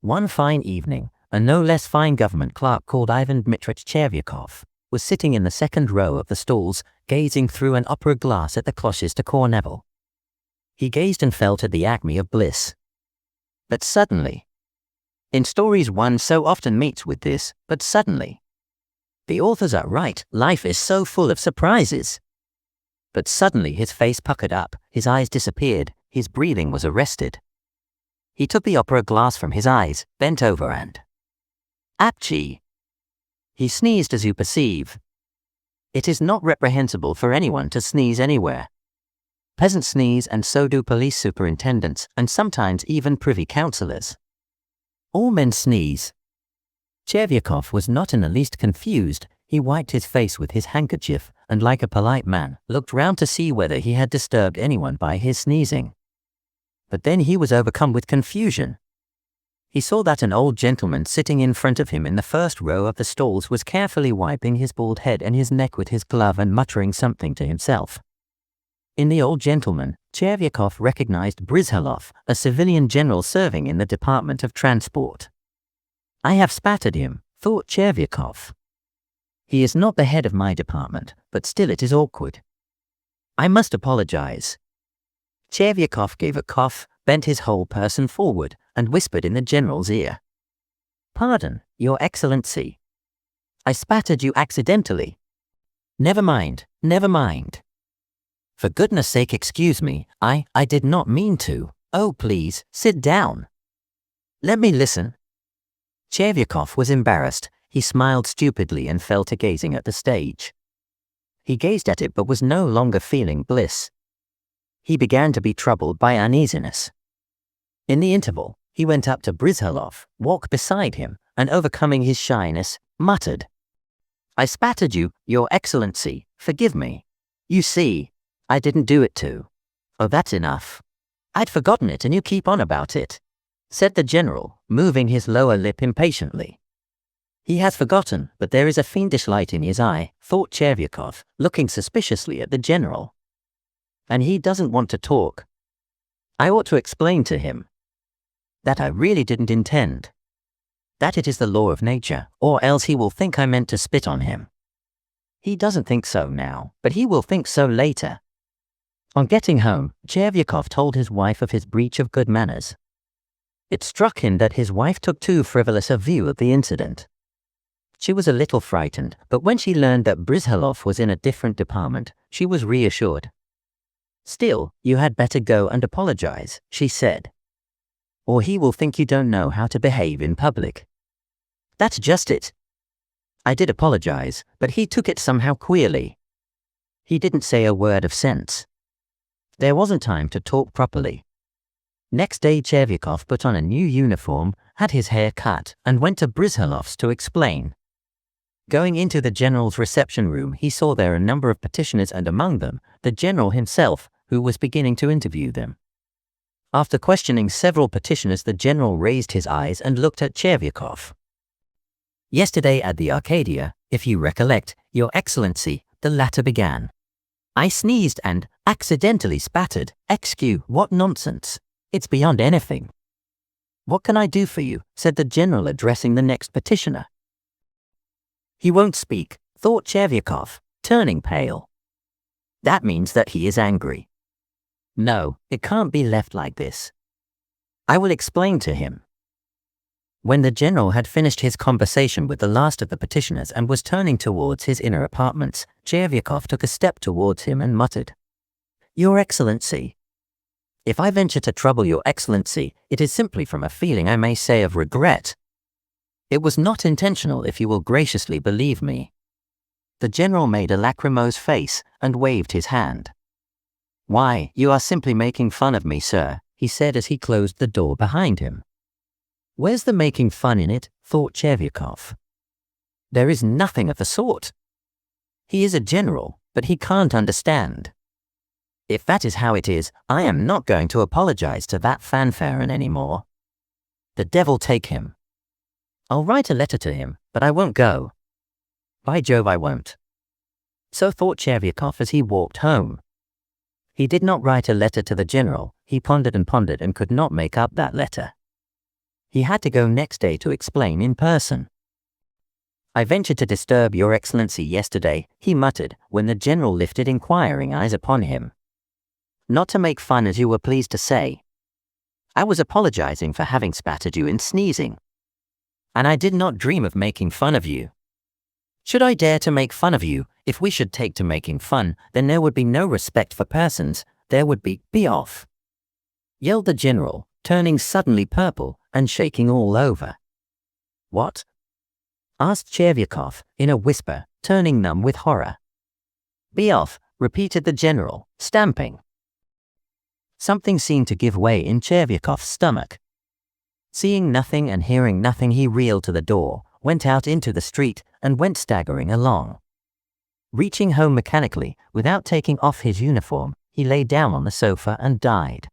One fine evening, a no less fine government clerk called Ivan Dmitrich Chekhov was sitting in the second row of the stalls, gazing through an opera glass at the cloches de Corneval. He gazed and felt at the acme of bliss. But suddenly, in stories one so often meets with this, but suddenly. The authors are right, life is so full of surprises. But suddenly his face puckered up, his eyes disappeared, his breathing was arrested. He took the opera glass from his eyes, bent over and Apchee! He sneezed, as you perceive. It is not reprehensible for anyone to sneeze anywhere. Peasants sneeze, and so do police superintendents, and sometimes even privy councillors. All men sneeze. Chekhov was not in the least confused. He wiped his face with his handkerchief, and like a polite man, looked round to see whether he had disturbed anyone by his sneezing. But then he was overcome with confusion. He saw that an old gentleman sitting in front of him in the first row of the stalls was carefully wiping his bald head and his neck with his glove and muttering something to himself. In the old gentleman, Chekhov recognized Brizhelov, a civilian general serving in the Department of Transport. I have spattered him, thought Chekhov. He is not the head of my department, but still it is awkward. I must apologize. Chekhov gave a cough, bent his whole person forward, and whispered in the general's ear. Pardon, Your Excellency. I spattered you accidentally. Never mind, never mind. For goodness sake, excuse me, I did not mean to. Oh, please, sit down. Let me listen. Chekhov was embarrassed. He smiled stupidly and fell to gazing at the stage. He gazed at it but was no longer feeling bliss. He began to be troubled by uneasiness. In the interval, he went up to Brizhelov, walked beside him, and overcoming his shyness, muttered, I spattered you, Your Excellency, forgive me. You see, I didn't do it to. Oh, that's enough. I'd forgotten it and you keep on about it, said the general, moving his lower lip impatiently. He has forgotten, but there is a fiendish light in his eye, thought Chekhov, looking suspiciously at the general. And he doesn't want to talk. I ought to explain to him that I really didn't intend, that it is the law of nature, or else he will think I meant to spit on him. He doesn't think so now, but he will think so later. On getting home, Chekhov told his wife of his breach of good manners. It struck him that his wife took too frivolous a view of the incident. She was a little frightened, but when she learned that Brizhelov was in a different department, she was reassured. Still, you had better go and apologize, she said. Or he will think you don't know how to behave in public. That's just it. I did apologize, but he took it somehow queerly. He didn't say a word of sense. There wasn't time to talk properly. Next day Chekhov put on a new uniform, had his hair cut, and went to Brizhelov's to explain. Going into the general's reception room, he saw there a number of petitioners and among them, the general himself, who was beginning to interview them. After questioning several petitioners, the general raised his eyes and looked at Chekhov. Yesterday at the Arcadia, if you recollect, Your Excellency, the latter began. I sneezed and accidentally spattered. Excuse, what nonsense. It's beyond anything. What can I do for you? Said the general, addressing the next petitioner. He won't speak, thought Chekhov, turning pale. That means that he is angry. No, it can't be left like this. I will explain to him. When the general had finished his conversation with the last of the petitioners and was turning towards his inner apartments, Chekhov took a step towards him and muttered, Your Excellency. If I venture to trouble Your Excellency, it is simply from a feeling, I may say, of regret. It was not intentional, if you will graciously believe me. The general made a lachrymose face and waved his hand. Why, you are simply making fun of me, sir, he said as he closed the door behind him. Where's the making fun in it? Thought Chekhov. There is nothing of the sort. He is a general, but he can't understand. If that is how it is, I am not going to apologize to that fanfaron anymore. The devil take him. I'll write a letter to him, but I won't go. By Jove, I won't. So thought Chekhov as he walked home. He did not write a letter to the general. He pondered and could not make up that letter. He had to go next day to explain in person. "I ventured to disturb Your Excellency yesterday," he muttered, when the general lifted inquiring eyes upon him. "Not to make fun, as you were pleased to say. I was apologizing for having spattered you in sneezing. And I did not dream of making fun of you. Should I dare to make fun of you? If we should take to making fun, then there would be no respect for persons. There would be off," yelled the general, turning suddenly purple and shaking all over. "What?" asked Cheryakov in a whisper, turning numb with horror. "Be off," repeated the general, stamping. Something seemed to give way in Chervyakov's stomach. Seeing nothing and hearing nothing, he reeled to the door, went out into the street, and went staggering along. Reaching home mechanically, without taking off his uniform, he lay down on the sofa and died.